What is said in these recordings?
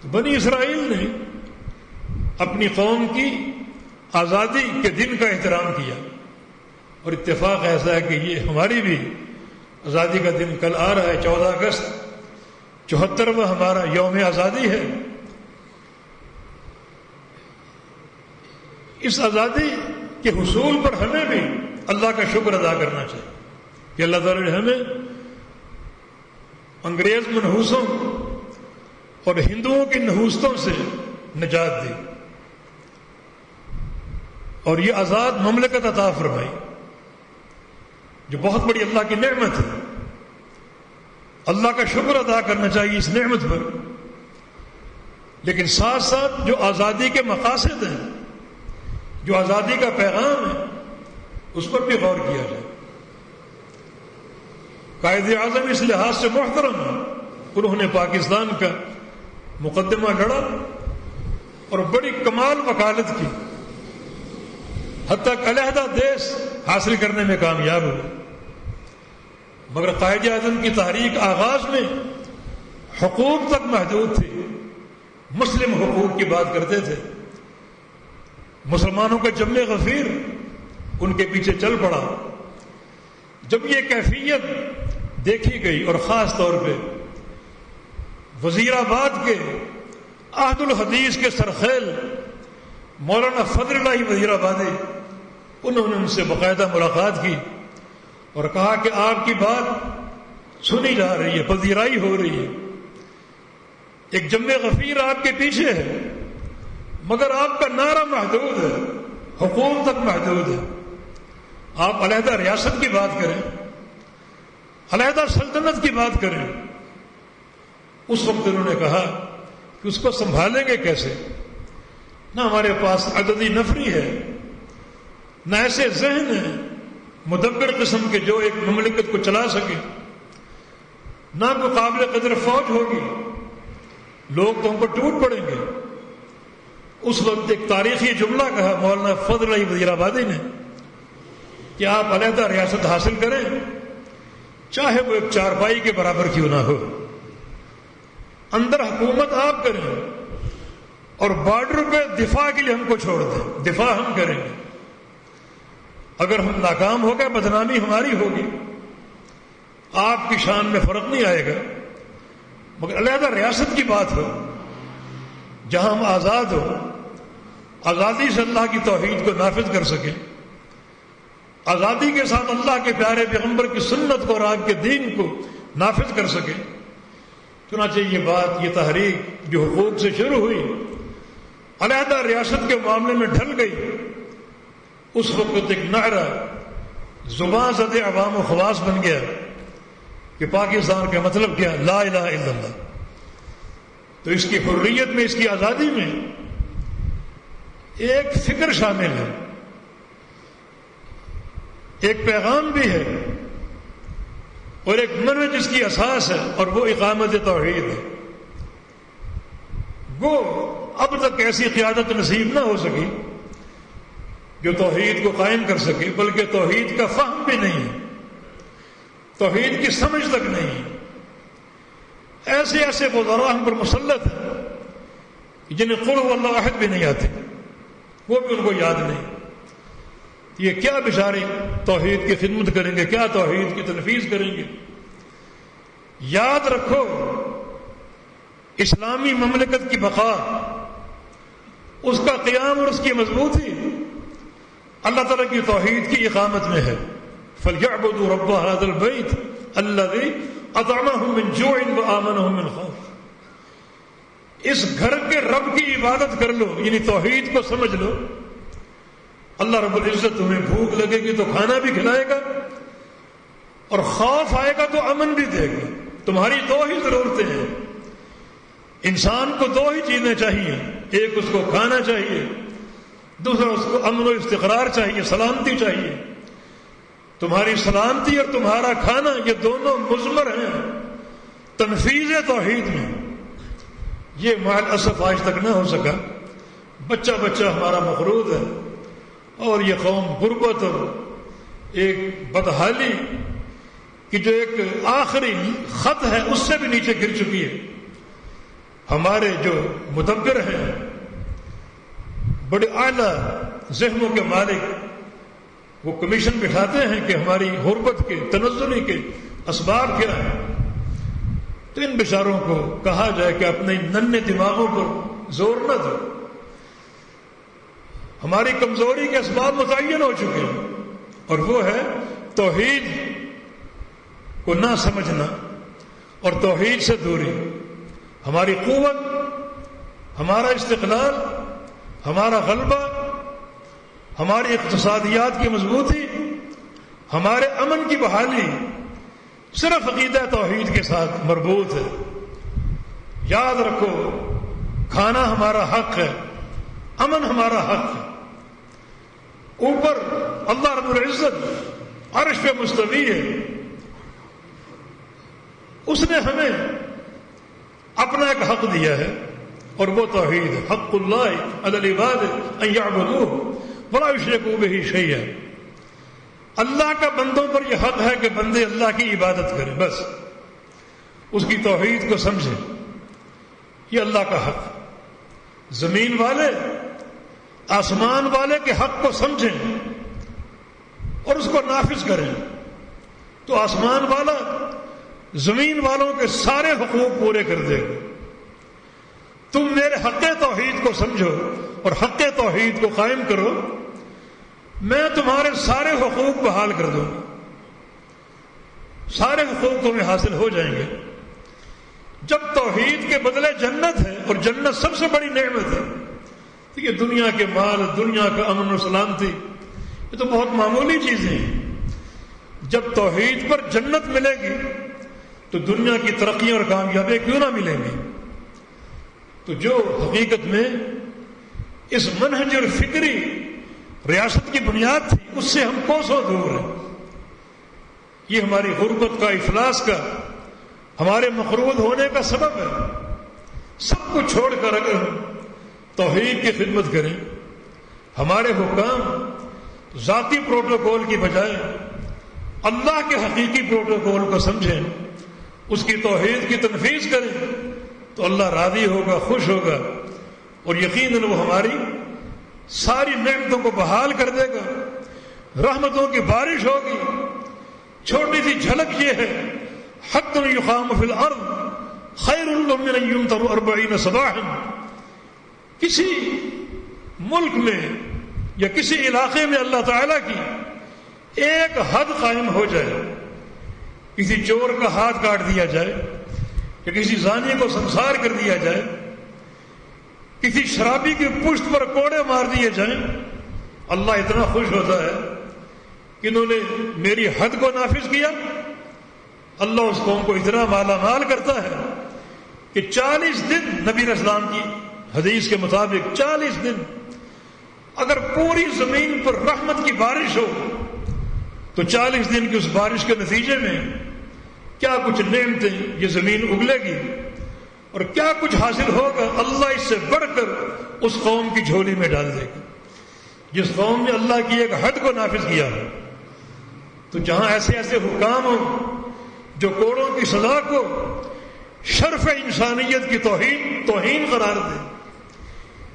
تو بنی اسرائیل نے اپنی قوم کی آزادی کے دن کا احترام کیا، اور اتفاق ایسا ہے کہ یہ ہماری بھی آزادی کا دن کل آ رہا ہے، 14 اگست 74واں ہمارا یوم آزادی ہے۔ اس آزادی کے حصول پر ہمیں بھی اللہ کا شکر ادا کرنا چاہیے کہ اللہ تعالیٰ نے ہمیں انگریز منحوسوں اور ہندوؤں کی نحوستوں سے نجات دی اور یہ آزاد مملکت عطا فرمائی، جو بہت بڑی اللہ کی نعمت ہے۔ اللہ کا شکر ادا کرنا چاہیے اس نعمت پر، لیکن ساتھ ساتھ جو آزادی کے مقاصد ہیں، جو آزادی کا پیغام ہے، اس پر بھی غور کیا جائے۔ قائد اعظم اس لحاظ سے محترم ہے، انہوں نے پاکستان کا مقدمہ لڑا اور بڑی کمال وکالت کی، حتیٰ کہ علیحدہ دیش حاصل کرنے میں کامیاب ہوئے۔ مگر قائد اعظم کی تحریک آغاز میں حقوق تک محدود تھی، مسلم حقوق کی بات کرتے تھے۔ مسلمانوں کا جم غفیر ان کے پیچھے چل پڑا۔ جب یہ کیفیت دیکھی گئی اور خاص طور پہ وزیر آباد کے عہد الحدیث کے سرخیل مولانا فضل اللہ وزیر آبادی، انہوں نے ان سے باقاعدہ ملاقات کی اور کہا کہ آپ کی بات سنی جا رہی ہے، پذیرائی ہو رہی ہے، ایک جم غفیر آپ کے پیچھے ہے، مگر آپ کا نعرہ محدود ہے، حقوق تک محدود ہے۔ آپ علیحدہ ریاست کی بات کریں، علیحدہ سلطنت کی بات کریں۔ اس وقت انہوں نے کہا کہ اس کو سنبھالیں گے کیسے؟ نہ ہمارے پاس عددی نفری ہے، نہ ایسے ذہن ہیں مدبر قسم کے جو ایک مملکت کو چلا سکے، نہ کوئی قابل قدر فوج ہوگی، لوگ تو ہم کو ٹوٹ پڑیں گے۔ اس وقت ایک تاریخی جملہ کہا مولانا فضل اللہ وزیر آبادی نے کہ آپ علیحدہ ریاست حاصل کریں، چاہے وہ ایک چارپائی کے برابر کیوں نہ ہو، اندر حکومت آپ کریں اور بارڈر پہ دفاع کے لیے ہم کو چھوڑ دیں، دفاع ہم کریں گے۔ اگر ہم ناکام ہو گئے بدنامی ہماری ہوگی، آپ کی شان میں فرق نہیں آئے گا، مگر علیحدہ ریاست کی بات ہو جہاں ہم آزاد ہو، آزادی سے اللہ کی توحید کو نافذ کر سکیں، آزادی کے ساتھ اللہ کے پیارے پیغمبر کی سنت کو اور آپ کے دین کو نافذ کر سکیں۔ چنانچہ یہ بات، یہ تحریک جو حقوق سے شروع ہوئی، علیحدہ ریاست کے معاملے میں ڈھل گئی۔ اس وقت ایک نعرہ زبان زد عوام و خواص بن گیا کہ پاکستان کا مطلب کیا؟ لا الہ الا اللہ۔ تو اس کی حریت میں، اس کی آزادی میں ایک فکر شامل ہے، ایک پیغام بھی ہے اور ایک منہج جس کی اساس ہے، اور وہ اقامت توحید ہے۔ وہ اب تک ایسی قیادت نصیب نہ ہو سکی جو توحید کو قائم کر سکے، بلکہ توحید کا فہم بھی نہیں ہے، توحید کی سمجھ تک نہیں ہے۔ ایسے ایسے وزراء ہم پر مسلط ہیں جنہیں قل هو اللہ احد بھی نہیں آتے، وہ بھی ان کو یاد نہیں۔ یہ کیا بیچارے توحید کی خدمت کریں گے، کیا توحید کی تنفیذ کریں گے؟ یاد رکھو، اسلامی مملکت کی بقا، اس کا قیام اور اس کی مضبوطی اللہ تعالیٰ کی توحید کی اقامت میں ہے۔ فَلْيَعْبُدُوا رَبَّ هَذَا الْبَيْتِ الَّذِي أَطْعَمَهُم مِّن جُوعٍ وَآمَنَهُم مِّن خَوْفٍ۔ اس گھر کے رب کی عبادت کر لو، یعنی توحید کو سمجھ لو۔ اللہ رب العزت تمہیں بھوک لگے گی تو کھانا بھی کھلائے گا، اور خوف آئے گا تو امن بھی دے گا۔ تمہاری دو ہی ضرورتیں ہیں، انسان کو دو ہی چیزیں چاہیے، ایک اس کو کھانا چاہیے، دوسرا اس کو امن و استقرار چاہیے، سلامتی چاہیے۔ تمہاری سلامتی اور تمہارا کھانا یہ دونوں مضمر ہیں تنفیذ توحید میں۔ یہ مع الاسف آج تک نہ ہو سکا۔ بچہ بچہ ہمارا مفروض ہے، اور یہ قوم غربت اور ایک بدحالی کی جو ایک آخری خط ہے اس سے بھی نیچے گر چکی ہے۔ ہمارے جو مدبر ہیں، بڑے اعلیٰ ذہنوں کے مالک، وہ کمیشن بٹھاتے ہیں کہ ہماری غربت کے، تنزلی کے اسباب کیا ہیں، تو ان بیچاروں کو کہا جائے کہ اپنے ننھے دماغوں پر زور نہ دو. ہماری کمزوری کے اسباب متعین ہو چکے ہیں، اور وہ ہے توحید کو نہ سمجھنا اور توحید سے دوری. ہماری قوت، ہمارا استقلال، ہمارا غلبہ، ہماری اقتصادیات کی مضبوطی، ہمارے امن کی بحالی صرف عقیدہ توحید کے ساتھ مربوط ہے. یاد رکھو، کھانا ہمارا حق ہے، امن ہمارا حق ہے. اوپر اللہ رب العزت عرش پہ مستوی ہے، اس نے ہمیں اپنا ایک حق دیا ہے، اور وہ توحید ہے. حق اللہ علی العباد ان یعبدوہ ولا یشرکوا بہ شیئا. اللہ کا بندوں پر یہ حق ہے کہ بندے اللہ کی عبادت کریں، بس اس کی توحید کو سمجھیں. یہ اللہ کا حق. زمین والے آسمان والے کے حق کو سمجھیں اور اس کو نافذ کریں، تو آسمان والا زمین والوں کے سارے حقوق پورے کر دے گا. تم میرے حق توحید کو سمجھو اور حق توحید کو قائم کرو، میں تمہارے سارے حقوق بحال کر دوں گا. سارے حقوق تمہیں حاصل ہو جائیں گے. جب توحید کے بدلے جنت ہے، اور جنت سب سے بڑی نعمت ہے، تو یہ دنیا کے مال، دنیا کا امن و سلامتی، یہ تو بہت معمولی چیزیں ہیں. جب توحید پر جنت ملے گی تو دنیا کی ترقی اور کامیابی کیوں نہ ملیں گی؟ تو جو حقیقت میں اس منہج اور فکری ریاست کی بنیاد تھی، اس سے ہم کوسوں دور ہیں. یہ ہماری غربت کا، افلاس کا، ہمارے مقروض ہونے کا سبب ہے. سب کچھ چھوڑ کر اگر ہم توحید کی خدمت کریں، ہمارے حکام ذاتی پروٹوکول کی بجائے اللہ کے حقیقی پروٹوکول کو سمجھیں، اس کی توحید کی تنفیذ کریں، تو اللہ راضی ہوگا، خوش ہوگا، اور یقیناً وہ ہماری ساری نعمتوں کو بحال کر دے گا. رحمتوں کی بارش ہوگی. چھوٹی سی جھلک یہ ہے، حق یقام فی الارض خیر لهم من ان یمطروا 40 صباحا. کسی ملک میں یا کسی علاقے میں اللہ تعالیٰ کی ایک حد قائم ہو جائے، کسی چور کا ہاتھ کاٹ دیا جائے، یا کسی زانی کو سنسار کر دیا جائے، کسی شرابی کی پشت پر کوڑے مار دیے جائیں، اللہ اتنا خوش ہوتا ہے کہ انہوں نے میری حد کو نافذ کیا. اللہ اس قوم کو اتنا مالا مال کرتا ہے کہ 40 دن نبی اسلام کی حدیث کے مطابق 40 دن اگر پوری زمین پر رحمت کی بارش ہو تو 40 دن کی اس بارش کے نتیجے میں کیا کچھ نعمتیں یہ زمین اگلے گی اور کیا کچھ حاصل ہوگا، اللہ اس سے بڑھ کر اس قوم کی جھولی میں ڈال دے گا جس قوم نے اللہ کی ایک حد کو نافذ کیا ہے. تو جہاں ایسے ایسے حکام ہوں جو کوڑوں کی سزا کو شرف انسانیت کی توہین قرار دے،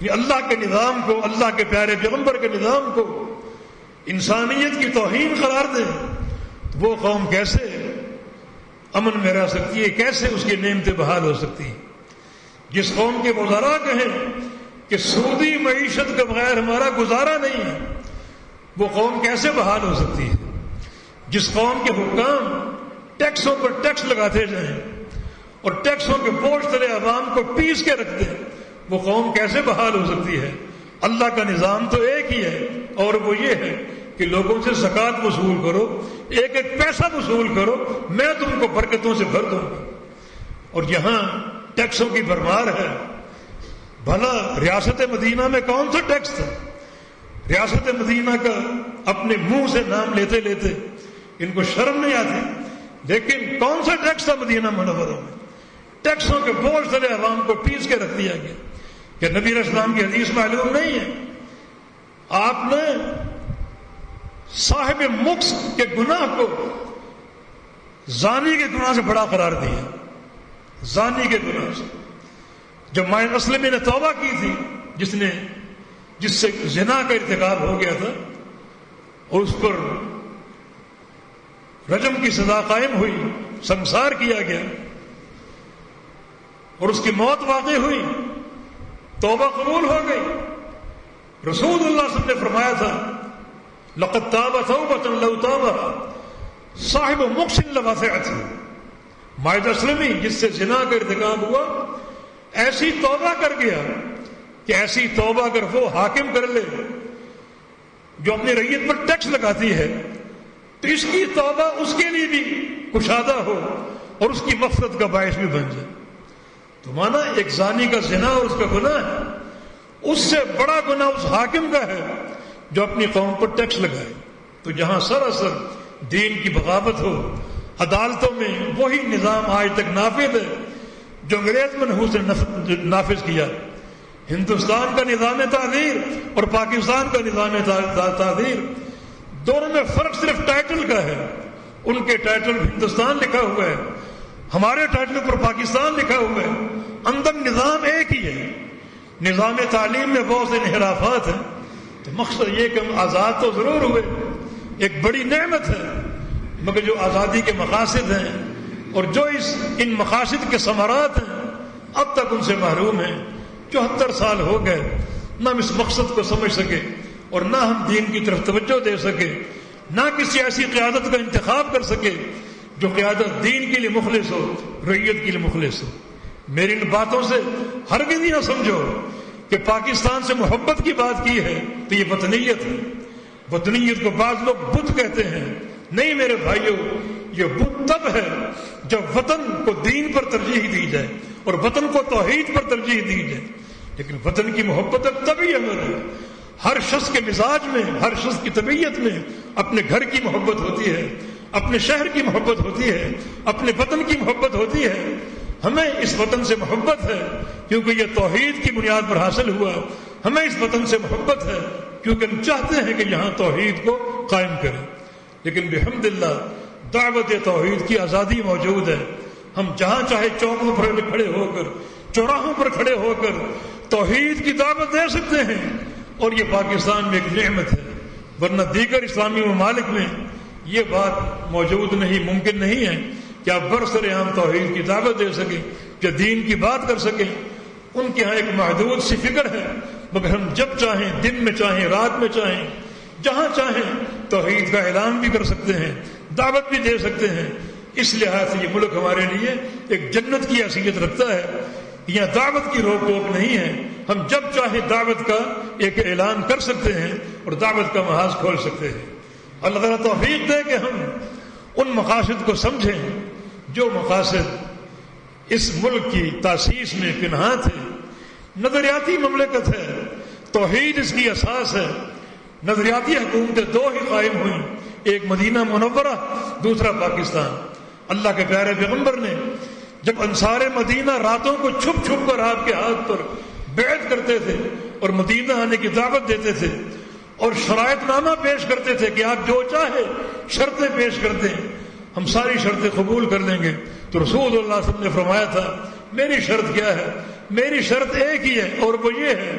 یہ اللہ کے نظام کو، اللہ کے پیارے پیغمبر کے نظام کو انسانیت کی توہین قرار دے، وہ قوم کیسے امن میں رہ سکتی ہے، کیسے اس کی نعمتیں بحال ہو سکتی ہیں؟ جس قوم کے وزراء کہیں کہ سودی معیشت کے بغیر ہمارا گزارا نہیں ہے، وہ قوم کیسے بحال ہو سکتی ہے؟ جس قوم کے حکام ٹیکسوں پر ٹیکس لگاتے جائیں اور ٹیکسوں کے بوجھ تلے عوام کو پیس کے رکھ دیں، وہ قوم کیسے بحال ہو سکتی ہے؟ اللہ کا نظام تو ایک ہی ہے، اور وہ یہ ہے کہ لوگوں سے زکوٰۃ وصول کرو، ایک ایک پیسہ وصول کرو، میں تم کو برکتوں سے بھر دوں گا. اور یہاں ٹیکسوں کی بھرمار ہے. بھلا ریاست مدینہ میں کون سا ٹیکس تھا؟ ریاست مدینہ کا اپنے منہ سے نام لیتے لیتے ان کو شرم نہیں آتی، لیکن کون سا ٹیکس تھا مدینہ منورہ میں؟ ٹیکسوں کے بوجھ تلے عوام کو پیس کے رکھ دیا گیا. کہ نبی علیہ السلام کی حدیث معلوم نہیں ہے؟ آپ نے صاحب مکس کے گناہ کو زانی کے گناہ سے بڑا قرار دیا، زانی کے گناہ سے. جب مائن اسلم نے توبہ کی تھی جس سے زنا کا ارتکاب ہو گیا تھا، اور اس پر رجم کی سزا قائم ہوئی، سنسار کیا گیا اور اس کی موت واقع ہوئی، توبہ قبول ہو گئی. رسول اللہ صلی اللہ علیہ وسلم نے فرمایا تھا لقد تاب توبۃ لو تابها صاحب مقسم لواسعت. مائد اسلمی جس سے زنا کا ارتکاب ہوا ایسی توبہ کر گیا کہ ایسی توبہ اگر وہ حاکم کر لے جو اپنی رعیت پر ٹیکس لگاتی ہے تو اس کی توبہ اس کے لیے بھی کشادہ ہو اور اس کی مغفرت کا باعث بھی بن جائے. تو مانا ایک زانی کا زنا اور اس کا گناہ ہے، اس سے بڑا گناہ اس حاکم کا ہے جو اپنی قوم پر ٹیکس لگائے. تو جہاں سراسر دین کی بغاوت ہو، عدالتوں میں وہی نظام آج تک نافذ ہے جو انگریز منحوس نے نافذ کیا. ہندوستان کا نظام تعزیر اور پاکستان کا نظام تعزیر، دونوں میں فرق صرف ٹائٹل کا ہے. ان کے ٹائٹل ہندوستان لکھا ہوا ہے، ہمارے ٹائٹل پر پاکستان لکھا ہوا ہے، اندر نظام ایک ہی ہے. نظام تعلیم میں بہت سے انحرافات ہیں. تو مقصد یہ کہ ہم آزاد تو ضرور ہوئے، ایک بڑی نعمت ہے، مگر جو آزادی کے مقاصد ہیں اور جو ان مقاصد کے ثمرات ہیں اب تک ان سے محروم ہیں. 74 سال ہو گئے، نہ ہم اس مقصد کو سمجھ سکے اور نہ ہم دین کی طرف توجہ دے سکے، نہ کسی ایسی قیادت کا انتخاب کر سکے جو قیادت دین کے لیے مخلص ہو، رعیت کے لیے مخلص ہو. میری ان باتوں سے ہرگز ہی نہ سمجھو کہ پاکستان سے محبت کی بات کی ہے تو یہ وطنیت ہے. وطنیت کو بعض لوگ بت کہتے ہیں. نہیں میرے بھائیوں، یہ بت تب ہے جب وطن کو دین پر ترجیح دی جائے اور وطن کو توحید پر ترجیح دی جائے. لیکن وطن کی محبت اب تبھی امر ہے. ہر شخص کے مزاج میں، ہر شخص کی طبیعت میں اپنے گھر کی محبت ہوتی ہے، اپنے شہر کی محبت ہوتی ہے، اپنے وطن کی محبت ہوتی ہے. ہمیں اس وطن سے محبت ہے کیونکہ یہ توحید کی بنیاد پر حاصل ہوا. ہمیں اس وطن سے محبت ہے کیونکہ ہم چاہتے ہیں کہ یہاں توحید کو قائم کریں. لیکن بحمداللہ دعوت توحید کی آزادی موجود ہے. ہم جہاں چاہے چوکوں پر کھڑے ہو کر، چوراہوں پر کھڑے ہو کر توحید کی دعوت دے سکتے ہیں، اور یہ پاکستان میں ایک نعمت ہے. ورنہ دیگر اسلامی ممالک میں یہ بات موجود نہیں، ممکن نہیں ہے کہ آپ برسر عام توحید کی دعوت دے سکیں، کہ دین کی بات کر سکیں. ان کے ہاں ایک محدود سی فکر ہے، مگر ہم جب چاہیں، دن میں چاہیں، رات میں چاہیں، جہاں چاہیں توحید کا اعلان بھی کر سکتے ہیں، دعوت بھی دے سکتے ہیں. اس لحاظ سے یہ ملک ہمارے لیے ایک جنت کی حیثیت رکھتا ہے. یہاں دعوت کی روک ٹوک نہیں ہے. ہم جب چاہیں دعوت کا ایک اعلان کر سکتے ہیں اور دعوت کا محاذ کھول سکتے ہیں. اللہ تعالیٰ توفیق دے کہ ہم ان مقاصد کو سمجھیں جو مقاصد اس ملک کی تاسیس میں پنہاں تھے. نظریاتی مملکت ہے، توحید اس کی اساس ہے. نظریاتی حکومتیں دو ہی قائم ہوئیں، ایک مدینہ منورہ، دوسرا پاکستان. اللہ کے پیارے پیغمبر نے جب انصار مدینہ راتوں کو چھپ چھپ کر آپ کے ہاتھ پر بیعت کرتے تھے اور مدینہ آنے کی دعوت دیتے تھے اور شرائط نامہ پیش کرتے تھے کہ آپ جو چاہے شرطیں پیش کرتے ہیں، ہم ساری شرطیں قبول کر لیں گے، تو رسول اللہ صلی اللہ علیہ وسلم نے فرمایا تھا میری شرط کیا ہے؟ میری شرط ایک ہی ہے اور وہ یہ ہے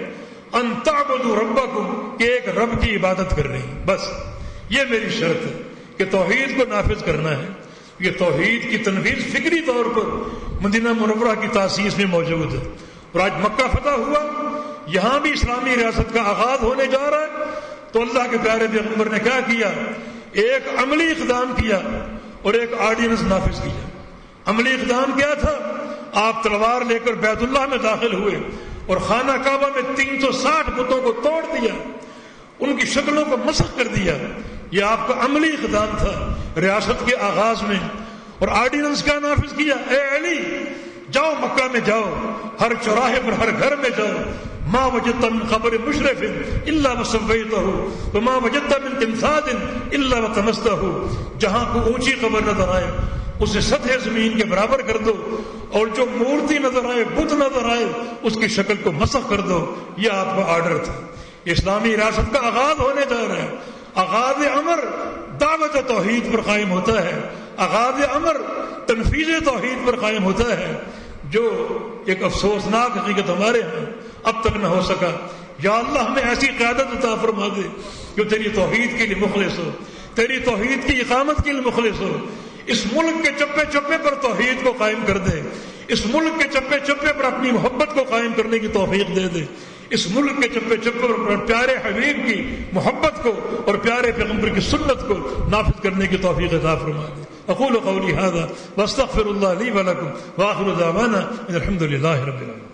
ان تعبدوا ربکم، کہ ایک رب کی عبادت کر رہی. بس یہ میری شرط ہے کہ توحید کو نافذ کرنا ہے. یہ توحید کی تنفیذ فکری طور پر مدینہ منورہ کی تاسیس میں موجود ہے. اور آج مکہ فتح ہوا، یہاں بھی اسلامی ریاست کا آغاز ہونے جا رہا ہے. تو اللہ کے پیارے پیغمبر نے کیا کیا؟ ایک عملی اقدام کیا اور ایک آرڈیننس نافذ کیا. عملی اقدام کیا تھا؟ آپ تلوار لے کر بیت اللہ میں داخل ہوئے اور خانہ کعبہ میں 360 بتوں کو توڑ دیا، ان کی شکلوں کو مسخ کر دیا. یہ آپ کا عملی اقدام تھا ریاست کے آغاز میں. اور آرڈیننس کیا نافذ کیا؟ اے علی جاؤ مکہ میں جاؤ، ہر چوراہے پر، ہر گھر میں جاؤ، ما وجدت من قبر مشرف الا وسویتہ وما وجدت من تمثال الا وطمستہ. جہاں کو اونچی قبر نظر آئے اسے سطح زمین کے برابر کر دو، اور جو مورتی نظر آئے، بت نظر آئے، اس کی شکل کو مسخ کر دو. یہ آپ کا آرڈر تھا. اسلامی ریاست کا آغاز ہونے جا رہا ہے. آغاز امر دعوت توحید پر قائم ہوتا ہے، آغاز امر تنفیذ توحید پر قائم ہوتا ہے. جو ایک افسوسناک حقیقت ہمارے ہاں اب تک نہ ہو سکا. یا اللہ ہمیں ایسی قیادت عطا فرما دے جو تیری توحید کے لیے مخلص ہو، تیری توحید کی اقامت کے لیے مخلص ہو. اس ملک کے چپے چپے پر توحید کو قائم کر دے، اس ملک کے چپے چپے پر اپنی محبت کو قائم کرنے کی توفیق دے دے، اس ملک کے چپے چپے پر پیارے حبیب کی محبت کو اور پیارے پیغمبر کی سنت کو نافذ کرنے کی توفیق عطا فرما دے. اقول قولی هذا واستغفر الله لي ولكم واخر دعوانا ان الحمد لله رب العالمين.